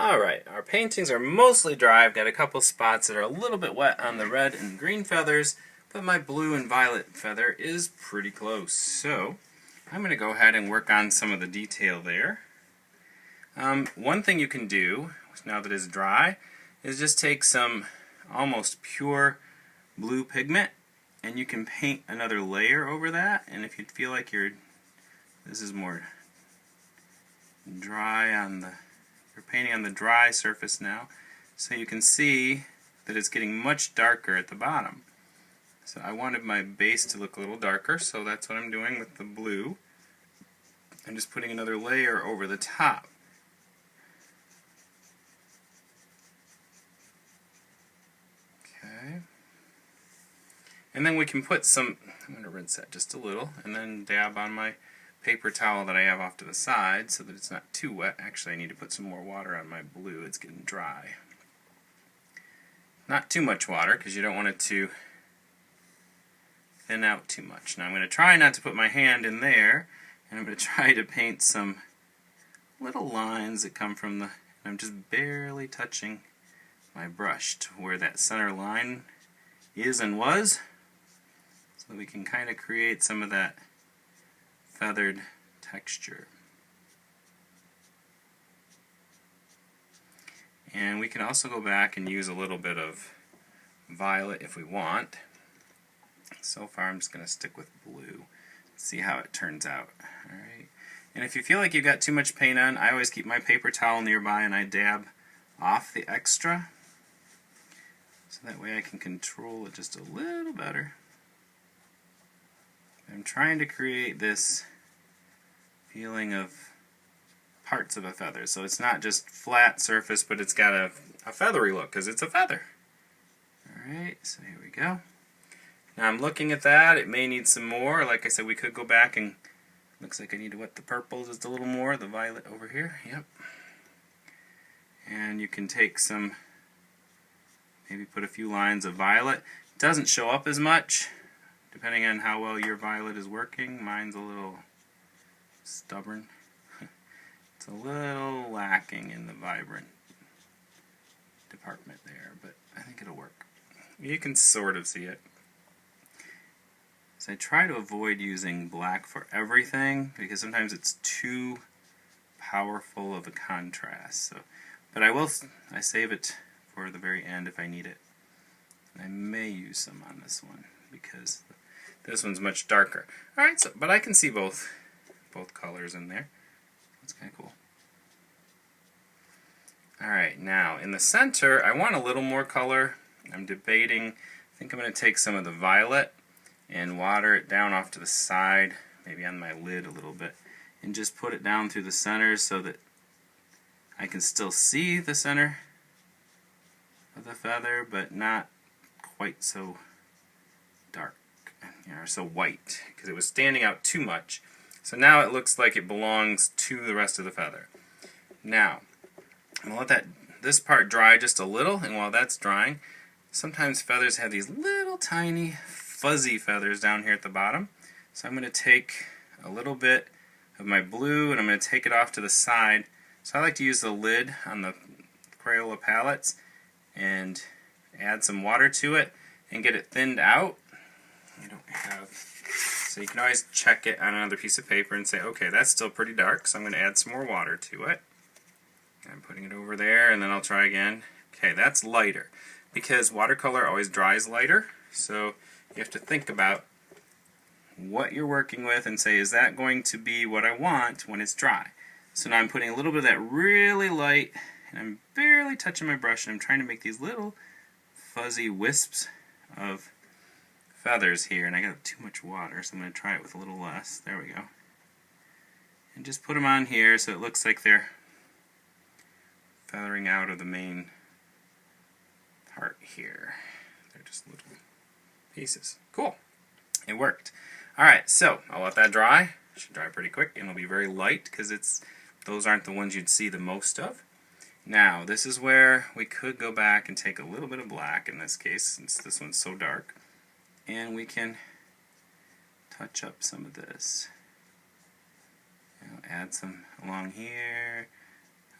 Alright, our paintings are mostly dry. I've got a couple spots that are a little bit wet on the red and green feathers, but my blue and violet feather is pretty close. So, I'm going to go ahead and work on some of the detail there. One thing you can do, now that it's dry, is just take some almost pure blue pigment, and you can paint another layer over that, and if you feel like this is more dry on the you're painting on the dry surface now, so you can see that it's getting much darker at the bottom. So I wanted my base to look a little darker, so that's what I'm doing with the blue. I'm just putting another layer over the top. Okay. And then we can put some, I'm going to rinse that just a little, and then dab on my paper towel that I have off to the side so that it's not too wet. Actually, I need to put some more water on my blue. It's getting dry. Not too much water because you don't want it to thin out too much. Now I'm going to try not to put my hand in there, and I'm going to try to paint some little lines that come from the, I'm just barely touching my brush to where that center line is and was, so that we can kind of create some of that feathered texture. And we can also go back and use a little bit of violet if we want. So far I'm just going to stick with blue. See how it turns out. Alright. And if you feel like you've got too much paint on, I always keep my paper towel nearby and I dab off the extra. So that way I can control it just a little better. I'm trying to create this feeling of parts of a feather. So it's not just flat surface, but it's got a feathery look because it's a feather. Alright, so here we go. Now I'm looking at that. It may need some more. Like I said, we could go back and looks like I need to wet the purple just a little more. The violet over here. Yep. And you can take some, maybe put a few lines of violet. It doesn't show up as much depending on how well your violet is working. Mine's a little stubborn. It's a little lacking in the vibrant department there, but I think it'll work. You can sort of see it. So I try to avoid using black for everything because sometimes it's too powerful of a contrast. So, but I save it for the very end if I need it. And I may use some on this one because this one's much darker. Alright, so but I can see both colors in there. That's kind of cool. Alright, now in the center I want a little more color. I'm debating, I think I'm going to take some of the violet and water it down off to the side, maybe on my lid a little bit, and just put it down through the center so that I can still see the center of the feather, but not quite so dark, or so white, because it was standing out too much. So now it looks like it belongs to the rest of the feather. Now, I'm going to let this part dry just a little, and while that's drying, sometimes feathers have these little tiny fuzzy feathers down here at the bottom. So I'm going to take a little bit of my blue and I'm going to take it off to the side. So I like to use the lid on the Crayola palettes and add some water to it and get it thinned out. So you can always check it on another piece of paper and say, okay, that's still pretty dark, so I'm going to add some more water to it. I'm putting it over there, and then I'll try again. Okay, that's lighter, because watercolor always dries lighter, so you have to think about what you're working with and say, is that going to be what I want when it's dry? So now I'm putting a little bit of that really light, and I'm barely touching my brush, and I'm trying to make these little fuzzy wisps of feathers here, and I got too much water, so I'm going to try it with a little less. There we go. And just put them on here so it looks like they're feathering out of the main part here. They're just little pieces. Cool. It worked. Alright, so I'll let that dry. It should dry pretty quick, and it'll be very light because those aren't the ones you'd see the most of. Now, this is where we could go back and take a little bit of black in this case, since this one's so dark, and we can touch up some of this. Add some along here,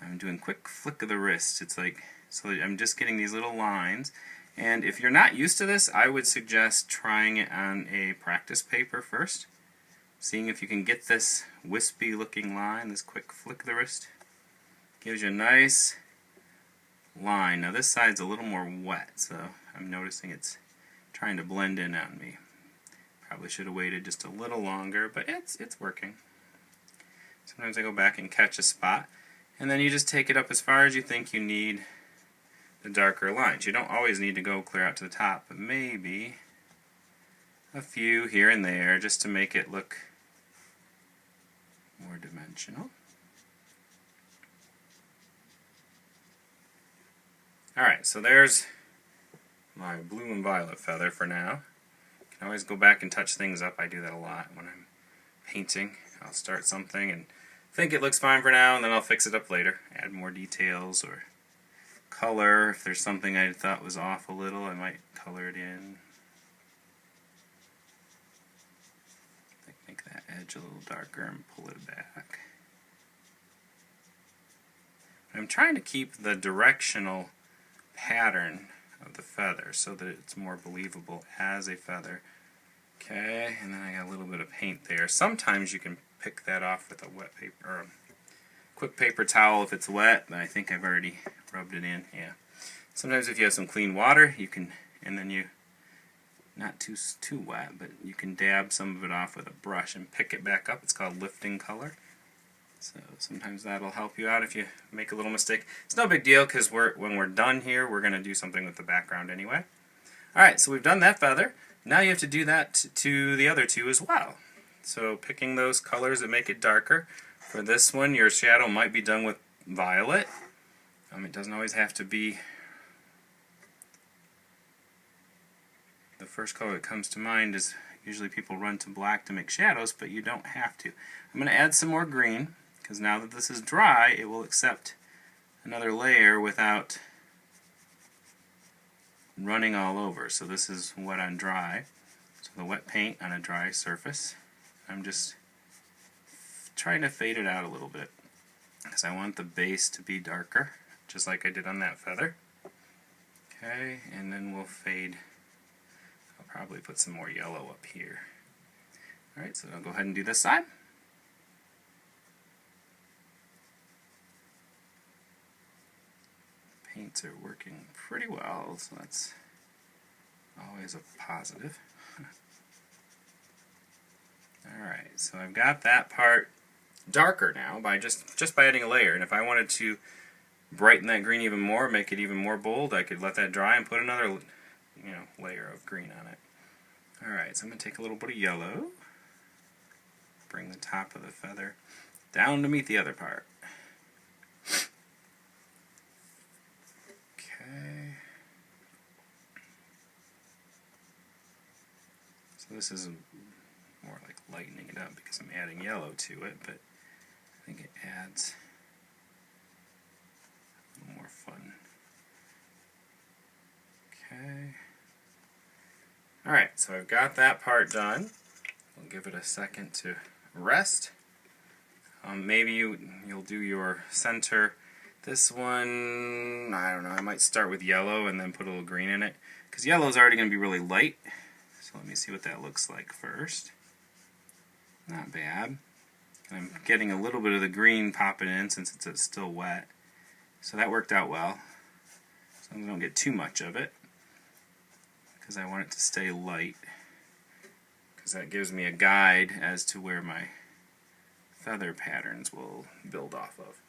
I'm doing quick flick of the wrist. It's like, so I'm just getting these little lines. And if you're not used to this, I would suggest trying it on a practice paper first. Seeing if you can get this wispy looking line, this quick flick of the wrist. Gives you a nice line. Now this side's a little more wet, so I'm noticing it's trying to blend in on me. Probably should have waited just a little longer, but it's working. Sometimes I go back and catch a spot, and then you just take it up as far as you think you need the darker lines. You don't always need to go clear out to the top, but maybe a few here and there just to make it look more dimensional. Alright, so there's my blue and violet feather for now. You can always go back and touch things up. I do that a lot when I'm painting. I'll start something and think it looks fine for now, and then I'll fix it up later. Add more details or color. If there's something I thought was off a little, I might color it in. Make that edge a little darker and pull it back. I'm trying to keep the directional pattern of the feather so that it's more believable as a feather. Okay, and then I got a little bit of paint there. Sometimes you can pick that off with a wet paper or a quick paper towel if it's wet, but I think I've already rubbed it in. Yeah. Sometimes if you have some clean water, you can, and then you, not too wet, but you can dab some of it off with a brush and pick it back up. It's called lifting color. So sometimes that'll help you out if you make a little mistake. It's no big deal because when we're done here, we're going to do something with the background anyway. Alright, so we've done that feather. Now you have to do that to the other two as well. So picking those colors that make it darker. For this one, your shadow might be done with violet. It doesn't always have to be the first color that comes to mind. Is usually people run to black to make shadows, but you don't have to. I'm going to add some more green, because now that this is dry, it will accept another layer without running all over. So this is wet on dry. So the wet paint on a dry surface. I'm just trying to fade it out a little bit, because I want the base to be darker, just like I did on that feather. Okay, and then we'll fade. I'll probably put some more yellow up here. Alright, so I'll go ahead and do this side. Paints are working pretty well, so that's always a positive. Alright, so I've got that part darker now by just by adding a layer, and if I wanted to brighten that green even more, make it even more bold, I could let that dry and put another layer of green on it. Alright, so I'm going to take a little bit of yellow, bring the top of the feather down to meet the other part. Okay. So this is more like lightening it up because I'm adding yellow to it, but I think it adds a little more fun. Okay. Alright, so I've got that part done. We'll give it a second to rest. Maybe you'll do your center. This one, I don't know, I might start with yellow and then put a little green in it, because yellow is already going to be really light. So let me see what that looks like first. Not bad. I'm getting a little bit of the green popping in since it's still wet. So that worked out well. So I don't get too much of it, because I want it to stay light, because that gives me a guide as to where my feather patterns will build off of.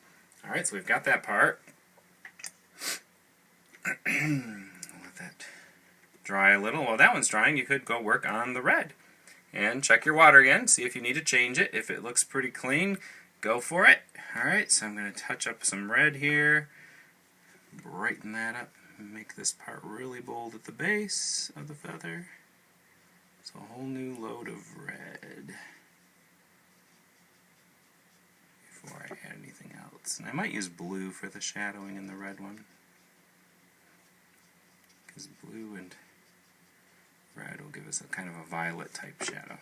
Alright, so we've got that part. Let that dry a little. While that one's drying, you could go work on the red. And check your water again, see if you need to change it. If it looks pretty clean, go for it. Alright, so I'm going to touch up some red here. Brighten that up. Make this part really bold at the base of the feather. So a whole new load of red before I add anything else. And I might use blue for the shadowing in the red one, because blue and red will give us a kind of a violet type shadow.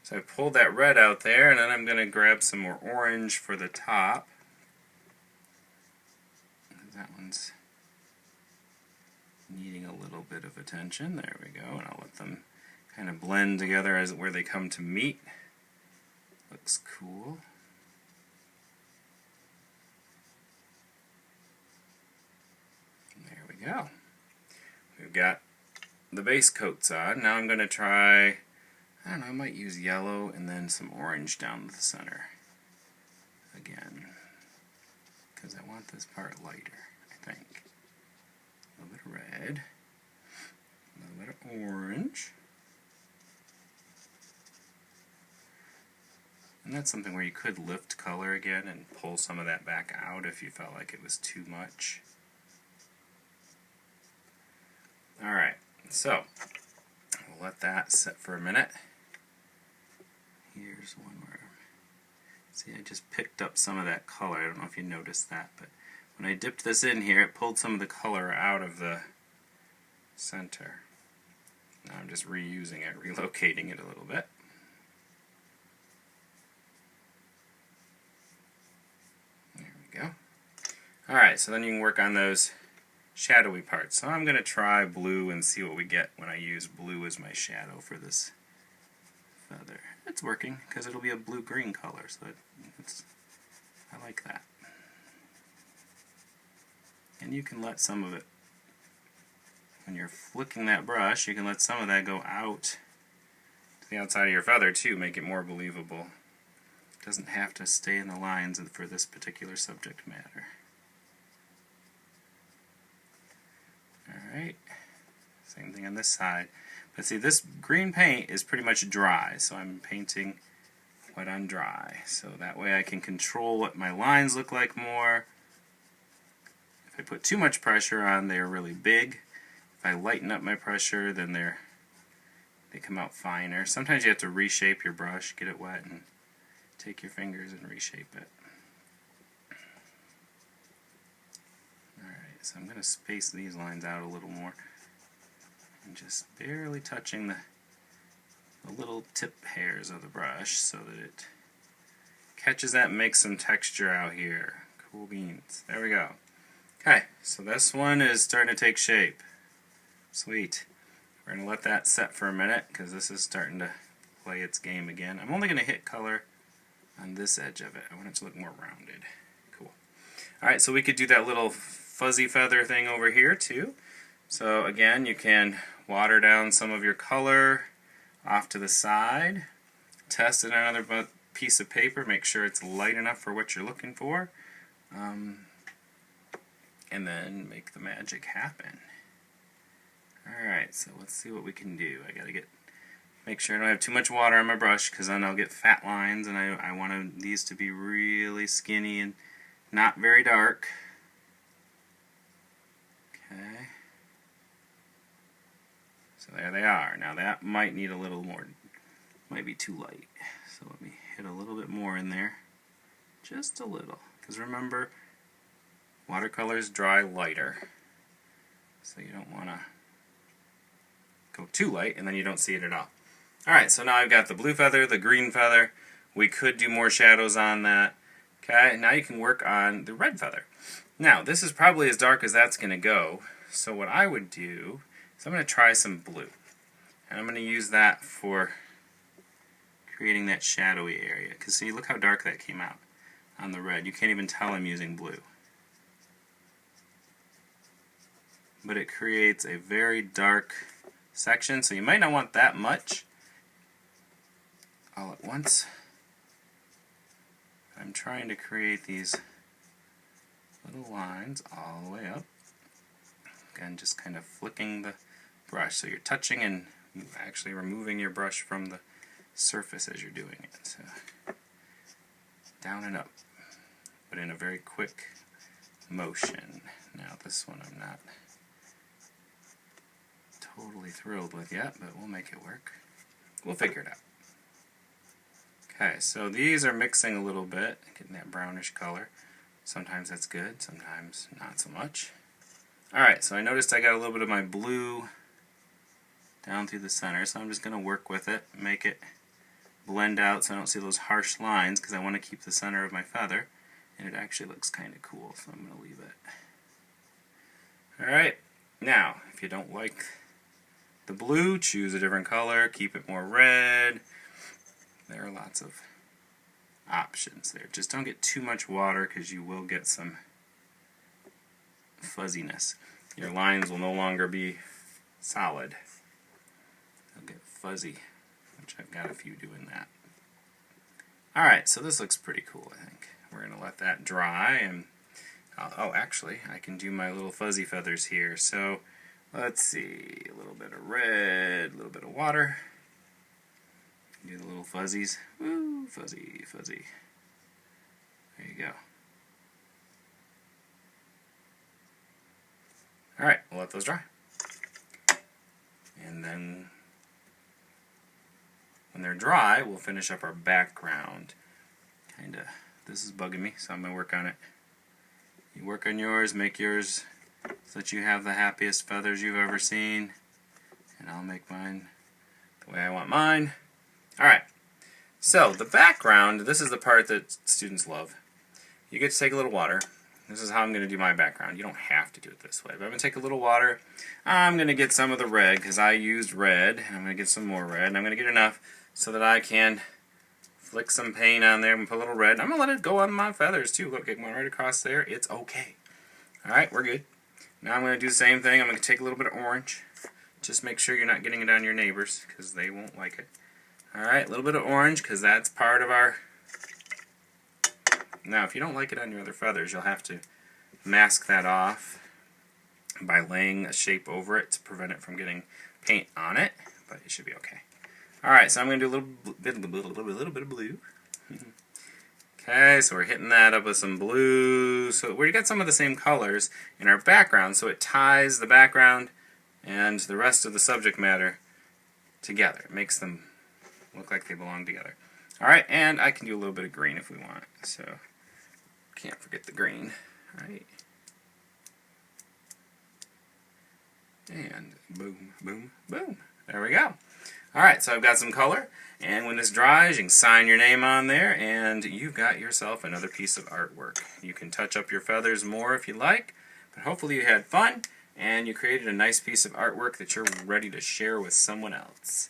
So I pulled that red out there, and then I'm going to grab some more orange for the top. That one's needing a little bit of attention. There we go, and I'll let them kind of blend together as where they come to meet. Looks cool. And there we go. We've got the base coats on. Now I'm going to try, I don't know, I might use yellow and then some orange down the center again, because I want this part lighter, I think. A little bit of red, a little bit of orange. And that's something where you could lift color again and pull some of that back out if you felt like it was too much. Alright, so we'll let that sit for a minute. Here's one where, see, I just picked up some of that color. I don't know if you noticed that, but when I dipped this in here, it pulled some of the color out of the center. Now I'm just reusing it, relocating it a little bit. There we go. Alright, so then you can work on those shadowy parts. So I'm going to try blue and see what we get when I use blue as my shadow for this feather. It's working because it'll be a blue-green color, so I like that. And you can let some of it, when you're flicking that brush, you can let some of that go out to the outside of your feather too, make it more believable. It doesn't have to stay in the lines for this particular subject matter. Alright, same thing on this side. But see, this green paint is pretty much dry, so I'm painting wet on dry. So that way I can control what my lines look like more. If I put too much pressure on, they're really big. If I lighten up my pressure, then they come out finer. Sometimes you have to reshape your brush, get it wet, and take your fingers and reshape it. Alright, so I'm going to space these lines out a little more. And just barely touching the little tip hairs of the brush so that it catches that and makes some texture out here. Cool beans. There we go. Okay, so this one is starting to take shape. Sweet. We're going to let that set for a minute because this is starting to play its game again. I'm only going to hit color on this edge of it. I want it to look more rounded. Cool. Alright, so we could do that little fuzzy feather thing over here too. So again, you can water down some of your color off to the side, test it on another piece of paper, make sure it's light enough for what you're looking for, and then make the magic happen. Alright, so let's see what we can do. I gotta make sure I don't have too much water on my brush because then I'll get fat lines, and I want these to be really skinny and not very dark. Okay. So there they are. Now that might need a little more, might be too light. So let me hit a little bit more in there. Just a little. Because remember, watercolors dry lighter. So you don't want to go too light and then you don't see it at all. Alright, so now I've got the blue feather, the green feather. We could do more shadows on that. Okay, now you can work on the red feather. Now, this is probably as dark as that's going to go. So what I would do, so I'm going to try some blue, and I'm going to use that for creating that shadowy area. Because see, look how dark that came out on the red. You can't even tell I'm using blue. But it creates a very dark section, so you might not want that much all at once. I'm trying to create these little lines all the way up. Again, just kind of flicking the brush. So you're touching and actually removing your brush from the surface as you're doing it. So down and up, but in a very quick motion. Now this one I'm not totally thrilled with yet, but we'll make it work. We'll figure it out. Okay, so these are mixing a little bit, getting that brownish color. Sometimes that's good, sometimes not so much. Alright, so I noticed I got a little bit of my blue down through the center, so I'm just going to work with it, make it blend out so I don't see those harsh lines, because I want to keep the center of my feather, and it actually looks kind of cool, so I'm going to leave it. Alright, now if you don't like the blue, choose a different color, keep it more red. There are lots of options there. Just don't get too much water, because you will get some fuzziness. Your lines will no longer be solid. They'll get fuzzy, which I've got a few doing that. Alright, so this looks pretty cool, I think. We're going to let that dry, and oh, actually, I can do my little fuzzy feathers here. So, let's see, a little bit of red, a little bit of water. Do the little fuzzies. Woo, fuzzy, fuzzy. There you go. Alright, we'll let those dry. And then, when they're dry, we'll finish up our background. This is bugging me, so I'm going to work on it. You work on yours, make yours so that you have the happiest feathers you've ever seen. And I'll make mine the way I want mine. Alright, so the background, this is the part that students love. You get to take a little water. This is how I'm going to do my background. You don't have to do it this way, but I'm going to take a little water. I'm going to get some of the red, because I used red, and I'm going to get some more red, and I'm going to get enough so that I can flick some paint on there and put a little red. I'm going to let it go on my feathers too. Look, it went right across there. It's okay. Alright, we're good. Now I'm going to do the same thing. I'm going to take a little bit of orange. Just make sure you're not getting it on your neighbors, because they won't like it. Alright, a little bit of orange, because that's part of our... Now, if you don't like it on your other feathers, you'll have to mask that off by laying a shape over it to prevent it from getting paint on it, but it should be okay. Alright, so I'm going to do a little bit of blue. Okay, so we're hitting that up with some blue. So we got some of the same colors in our background, so it ties the background and the rest of the subject matter together. It makes them look like they belong together. Alright, and I can do a little bit of green if we want. So, can't forget the green. Alright. And boom, boom, boom. There we go. Alright, so I've got some color, and when this dries, you can sign your name on there, and you've got yourself another piece of artwork. You can touch up your feathers more if you like, but hopefully you had fun, and you created a nice piece of artwork that you're ready to share with someone else.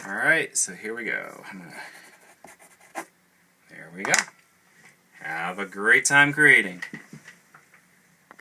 Alright, so here we go. There we go. Have a great time creating.